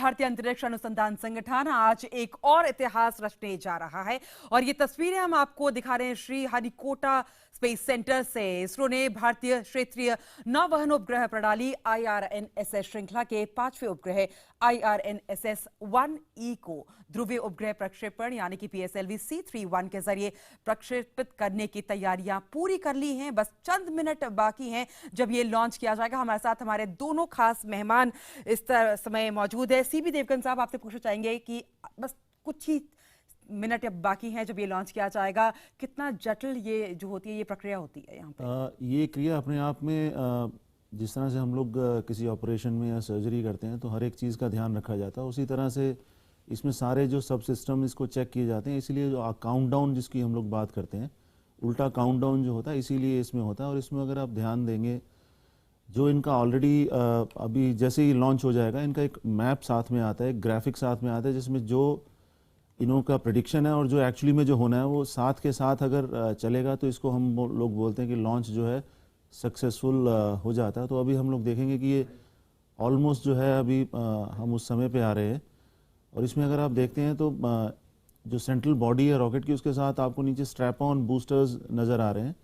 भारतीय अंतरिक्ष अनुसंधान संगठन आज एक और इतिहास रचने जा रहा है और ये तस्वीरें हम आपको दिखा रहे हैं श्री हरिकोटा स्पेस सेंटर से। इसरो ने भारतीय क्षेत्रीय नौवहन उपग्रह प्रणाली IRNSS श्रृंखला के 5वें उपग्रह IRNSS-1E को ध्रुवीय उपग्रह प्रक्षेपण यानी कि PSLV C31 के जरिए प्रक्षेपित करने की तैयारियां पूरी कर ली हैं। बस चंद मिनट बाकी हैं जब ये लॉन्च किया जाएगा। हमारे साथ हमारे दोनों खास मेहमान इस समय मौजूद है। सीबी देवगन साहब, आपसे पूछना चाहेंगे कि बस कुछ ही मिनट अब बाकी हैं जब ये लॉन्च किया जाएगा, कितना जटिल ये जो होती है ये प्रक्रिया होती है यहाँ पे? ये क्रिया अपने आप में जिस तरह से हम लोग किसी ऑपरेशन में या सर्जरी करते हैं तो हर एक चीज़ का ध्यान रखा जाता है, उसी तरह से इसमें सारे जो सब सिस्टम इसको चेक किए जाते हैं। इसीलिए जो काउंटडाउन जिसकी हम लोग बात करते हैं, उल्टा काउंटडाउन जो होता है इसीलिए इसमें होता है। और इसमें अगर आप ध्यान देंगे जो इनका ऑलरेडी अभी जैसे ही लॉन्च हो जाएगा, इनका एक मैप साथ में आता है, एक ग्राफिक साथ में आता है जिसमें जो इनों का प्रेडिक्शन है और जो एक्चुअली में जो होना है वो साथ के साथ अगर चलेगा तो इसको हम लोग बोलते हैं कि लॉन्च जो है सक्सेसफुल हो जाता है। तो अभी हम लोग देखेंगे कि ये ऑलमोस्ट जो है अभी हम उस समय पे आ रहे हैं। और इसमें अगर आप देखते हैं तो जो सेंट्रल बॉडी है रॉकेट की, उसके साथ आपको नीचे स्ट्रैप ऑन बूस्टर्स नज़र आ रहे हैं।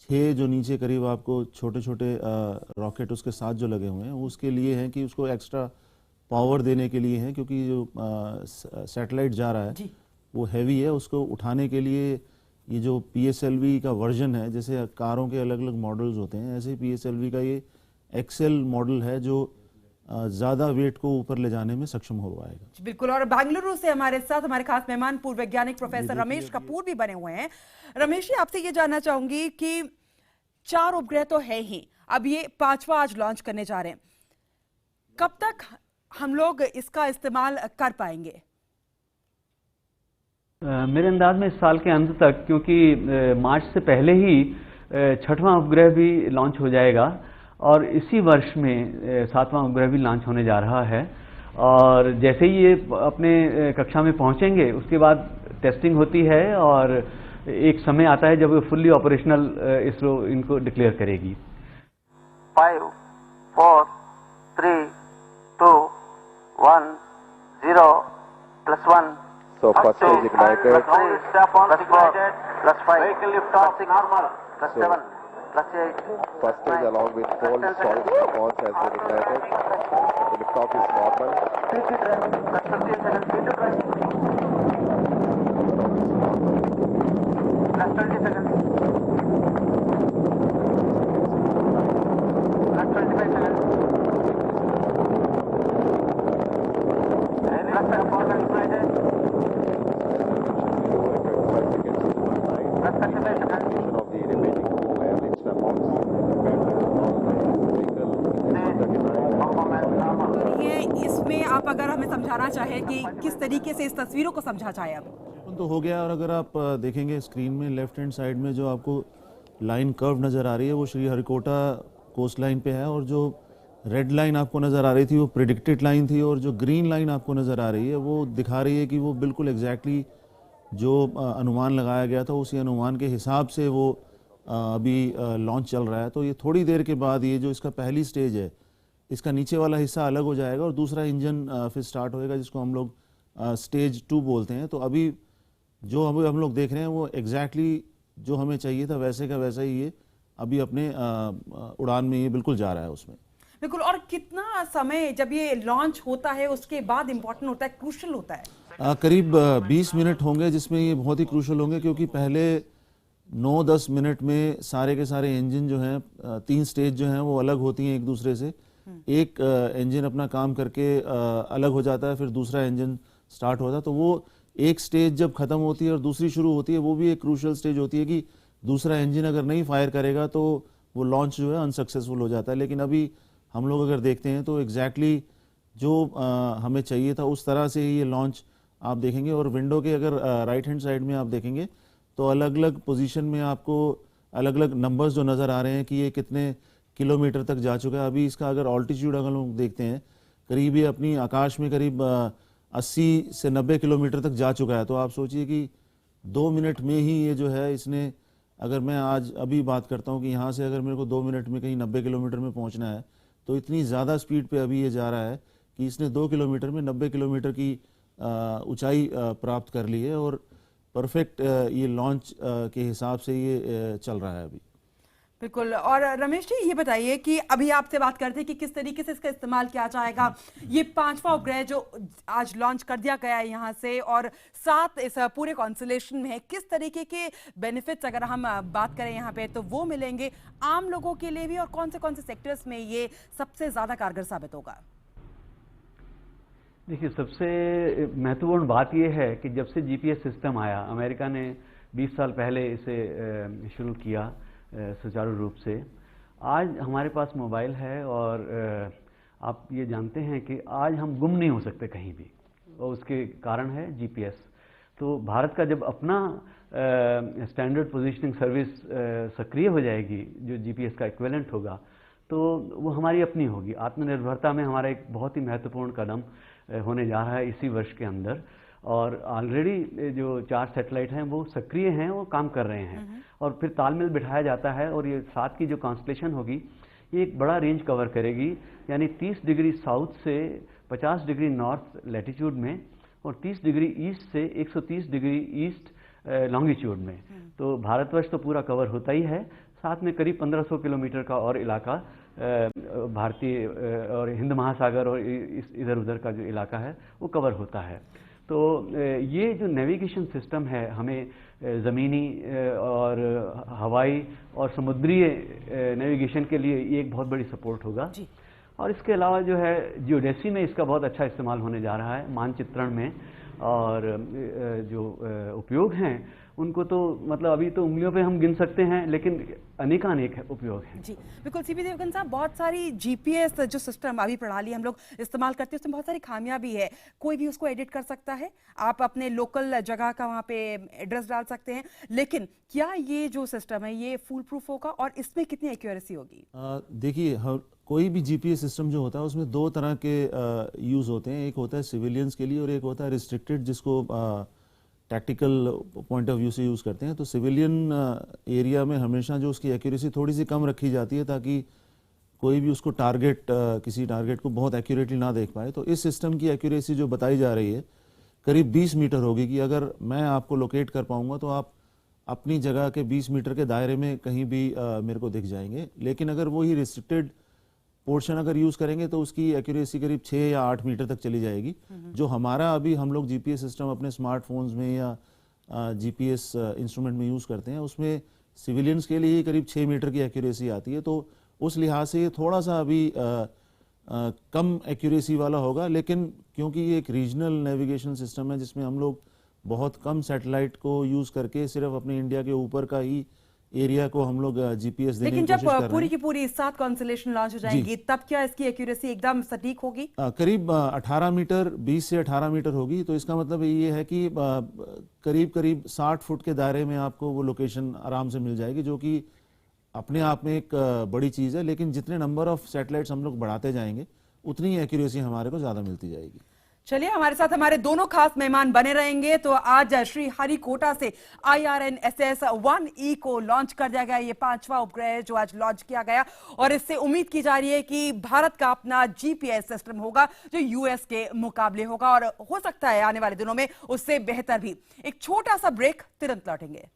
6 जो नीचे करीब आपको छोटे छोटे रॉकेट उसके साथ जो लगे हुए हैं वो उसके लिए हैं कि उसको एक्स्ट्रा पावर देने के लिए हैं, क्योंकि जो सैटेलाइट जा रहा है वो हैवी है। उसको उठाने के लिए ये जो PSLV का वर्जन है, जैसे कारों के अलग अलग मॉडल्स होते हैं, ऐसे ही PSLV का ये XL मॉडल है जो ज़्यादा वेट को ऊपर ले जाने में सक्षम हो पाएगा। बिल्कुल। और बेंगलुरु से हमारे साथ हमारे खास मेहमान पूर्व वैज्ञानिक प्रोफेसर रमेश कपूर भी बने हुए हैं। रमेश जी, आपसे ये जानना चाहूंगी कि 4 उपग्रह तो है ही, अब ये 5वां आज लॉन्च करने जा रहे हैं, कब तक हम लोग इसका इस्तेमाल कर पाएंगे? मेरे अंदाज में इस साल के अंत तक, क्योंकि मार्च से पहले ही 6वां उपग्रह भी लॉन्च हो जाएगा और इसी वर्ष में 7वां उपग्रह भी लॉन्च होने जा रहा है। और जैसे ही ये अपने कक्षा में पहुंचेंगे उसके बाद टेस्टिंग होती है और एक समय आता है जब फुल्ली ऑपरेशनल इसरो इनको डिक्लेयर करेगी। 5, 4, 3, 2, 1, 0, +1. So first is ignited. +4, +5. Vehicle lift off normal. +7, +8. First is along with cold salt bonds has been ignited. The lift off is normal. +15 seconds. +20 seconds. +25 seconds. इसमें आप अगर हमें समझाना चाहें कि किस तरीके से इस तस्वीरों को समझा जाए। अब तो हो गया। और अगर आप देखेंगे स्क्रीन में लेफ्ट हैंड साइड में जो आपको लाइन कर्व नज़र आ रही है वो श्री हरिकोटा कोस्ट लाइन पे है, और जो रेड लाइन आपको नज़र आ रही थी वो प्रिडिक्टेड लाइन थी, और जो ग्रीन लाइन आपको नज़र आ रही है वो दिखा रही है कि वो बिल्कुल एग्जैक्टली जो अनुमान लगाया गया था उसी अनुमान के हिसाब से वो अभी लॉन्च चल रहा है। तो ये थोड़ी देर के बाद ये जो इसका पहली स्टेज है इसका नीचे वाला हिस्सा अलग हो जाएगा और दूसरा इंजन फिर स्टार्ट होएगा, जिसको हम लोग स्टेज 2 बोलते हैं। तो अभी जो हम लोग देख रहे हैं वो एग्जैक्टली जो हमें चाहिए था वैसे का वैसा ही ये अभी अपने उड़ान में ये बिल्कुल जा रहा है उसमें। बिल्कुल। और कितना समय जब ये लॉन्च होता है उसके बाद इंपॉर्टेंट होता है, क्रूशल होता है? करीब 20 मिनट होंगे जिसमें ये बहुत ही क्रूशल होंगे, क्योंकि पहले 9-10 मिनट में सारे के सारे इंजन जो हैं 3 स्टेज जो हैं वो अलग होती हैं एक दूसरे से। एक इंजन अपना काम करके अलग हो जाता है, फिर दूसरा इंजन स्टार्ट होता है। तो वो एक स्टेज जब खत्म होती है और दूसरी शुरू होती है, वो भी एक क्रूशल स्टेज होती है कि दूसरा इंजन अगर नहीं फायर करेगा तो वो लॉन्च जो है अनसक्सेसफुल हो जाता है। लेकिन अभी हम लोग अगर देखते हैं तो एग्जैक्टली जो हमें चाहिए था उस तरह से ही ये लॉन्च आप देखेंगे। और विंडो के अगर राइट हैंड साइड में आप देखेंगे तो अलग अलग पोजीशन में आपको अलग अलग नंबर्स जो नज़र आ रहे हैं कि ये कितने किलोमीटर तक जा चुका है। अभी इसका अगर ऑल्टीट्यूड अगर लोग देखते हैं, करीब ये अपनी आकाश में करीब 80 से 90 किलोमीटर तक जा चुका है। तो आप सोचिए कि 2 मिनट में ही ये जो है इसने, अगर मैं आज अभी बात करता हूँ कि यहाँ से अगर मेरे को 2 मिनट में कहीं 90 किलोमीटर में पहुँचना है तो इतनी ज़्यादा स्पीड पे अभी ये जा रहा है कि इसने 2 किलोमीटर में 90 किलोमीटर की ऊंचाई प्राप्त कर ली है और परफेक्ट ये लॉन्च के हिसाब से ये चल रहा है अभी। बिल्कुल। और रमेश जी, ये बताइए कि अभी आपसे बात करते हैं कि किस तरीके से इसका इस्तेमाल किया जाएगा। ये 5वां उपग्रह जो आज लॉन्च कर दिया गया है यहाँ से और 7 इस पूरे कॉन्स्टलेशन में है, किस तरीके के बेनिफिट्स अगर हम बात करें यहाँ पे तो वो मिलेंगे आम लोगों के लिए भी, और कौन से सेक्टर्स में ये सबसे ज्यादा कारगर साबित होगा? देखिए, सबसे महत्वपूर्ण बात यह है कि जब से जीपीएस सिस्टम आया, अमेरिका ने 20 साल पहले इसे शुरू किया सुचारू रूप से, आज हमारे पास मोबाइल है और आप ये जानते हैं कि आज हम गुम नहीं हो सकते कहीं भी, और उसके कारण है जीपीएस। तो भारत का जब अपना स्टैंडर्ड पोजीशनिंग सर्विस सक्रिय हो जाएगी, जो जीपीएस का इक्विवेलेंट होगा, तो वो हमारी अपनी होगी। आत्मनिर्भरता में हमारा एक बहुत ही महत्वपूर्ण कदम होने जा रहा है इसी वर्ष के अंदर, और ऑलरेडी जो 4 सैटेलाइट हैं वो सक्रिय हैं, वो काम कर रहे हैं, और फिर तालमेल बिठाया जाता है। और ये 7 की जो कॉन्स्टलेशन होगी, ये एक बड़ा रेंज कवर करेगी, यानी 30 डिग्री साउथ से 50 डिग्री नॉर्थ लैटिट्यूड में और 30 डिग्री ईस्ट से 130 डिग्री ईस्ट लॉन्गिट्यूड में। तो भारतवर्ष तो पूरा कवर होता ही है, साथ में करीब 1500 किलोमीटर का और इलाका भारतीय और हिंद महासागर और इधर उधर का जो इलाका है वो कवर होता है। तो ये जो नेविगेशन सिस्टम है, हमें ज़मीनी और हवाई और समुद्री नेविगेशन के लिए ये एक बहुत बड़ी सपोर्ट होगा। और इसके अलावा जो है जियोडेसी में इसका बहुत अच्छा इस्तेमाल होने जा रहा है, मानचित्रण में, और जो उपयोग हैं उनको तो मतलब अभी तो उंगलियों पे हम गिन सकते हैं, लेकिन अनेकानेक उपयोग हैं। जी बिल्कुल। सीपी देवगन साहब, बहुत सारी जीपीएस जो सिस्टम अभी प्रणाली हम लोग इस्तेमाल करते हैं उसमें बहुत सारी खामियां भी है, कोई भी उसको एडिट कर सकता है, आप अपने लोकल जगह का वहाँ पे एड्रेस डाल सकते हैं, लेकिन क्या ये जो सिस्टम है ये फुल प्रूफ होगा और इसमें कितनी एक्यूरेसी होगी? देखिए, कोई भी जीपीएस सिस्टम जो होता है उसमें 2 तरह के यूज़ होते हैं। एक होता है सिविलियंस के लिए और एक होता है रिस्ट्रिक्टेड, जिसको टैक्टिकल पॉइंट ऑफ व्यू से यूज़ करते हैं। तो सिविलियन एरिया में हमेशा जो उसकी एक्यूरेसी थोड़ी सी कम रखी जाती है, ताकि कोई भी उसको किसी टारगेट को बहुत एक्यूरेटली ना देख पाए। तो इस सिस्टम की एक्यूरेसी जो बताई जा रही है करीब 20 मीटर होगी, कि अगर मैं आपको लोकेट कर पाऊंगा तो आप अपनी जगह के 20 मीटर के दायरे में कहीं भी मेरे को दिख जाएंगे। लेकिन अगर वही रिस्ट्रिक्टेड पोर्शन अगर यूज़ करेंगे तो उसकी एक्यूरेसी करीब 6 या 8 मीटर तक चली जाएगी। जो हमारा अभी हम लोग जीपीएस सिस्टम अपने स्मार्टफोन्स में या जीपीएस इंस्ट्रूमेंट में यूज़ करते हैं, उसमें सिविलियंस के लिए करीब 6 मीटर की एक्यूरेसी आती है। तो उस लिहाज से ये थोड़ा सा अभी कम एक्यूरेसी वाला होगा, लेकिन क्योंकि ये एक रीजनल नेविगेशन सिस्टम है जिसमें हम लोग बहुत कम सैटेलाइट को यूज़ करके सिर्फ अपने इंडिया के ऊपर का ही एरिया को हम लोग जीपीएस देने की कोशिश कर रहे हैं। लेकिन जब पूरी की पूरी 7 कॉन्स्टलेशन लॉन्च हो जाएंगी तब क्या इसकी एक्यूरेसी एकदम सटीक होगी? करीब 18 मीटर, 20 से 18 मीटर होगी। तो इसका मतलब ये है कि करीब 60 फुट के दायरे में आपको वो लोकेशन आराम से मिल जाएगी, जो कि अपने आप में एक बड़ी चीज़ है। लेकिन जितने नंबर ऑफ सैटेलाइट्स हम लोग बढ़ाते जाएंगे उतनी एक्यूरेसी हमारे को ज़्यादा मिलती जाएगी। चलिए, हमारे साथ हमारे दोनों खास मेहमान बने रहेंगे। तो आज श्री हरिकोटा से IRNSS-1E को लॉन्च कर दिया गया, ये 5वां उपग्रह जो आज लॉन्च किया गया, और इससे उम्मीद की जा रही है कि भारत का अपना जीपीएस सिस्टम होगा जो यूएस के मुकाबले होगा, और हो सकता है आने वाले दिनों में उससे बेहतर भी। एक छोटा सा ब्रेक, तुरंत लौटेंगे।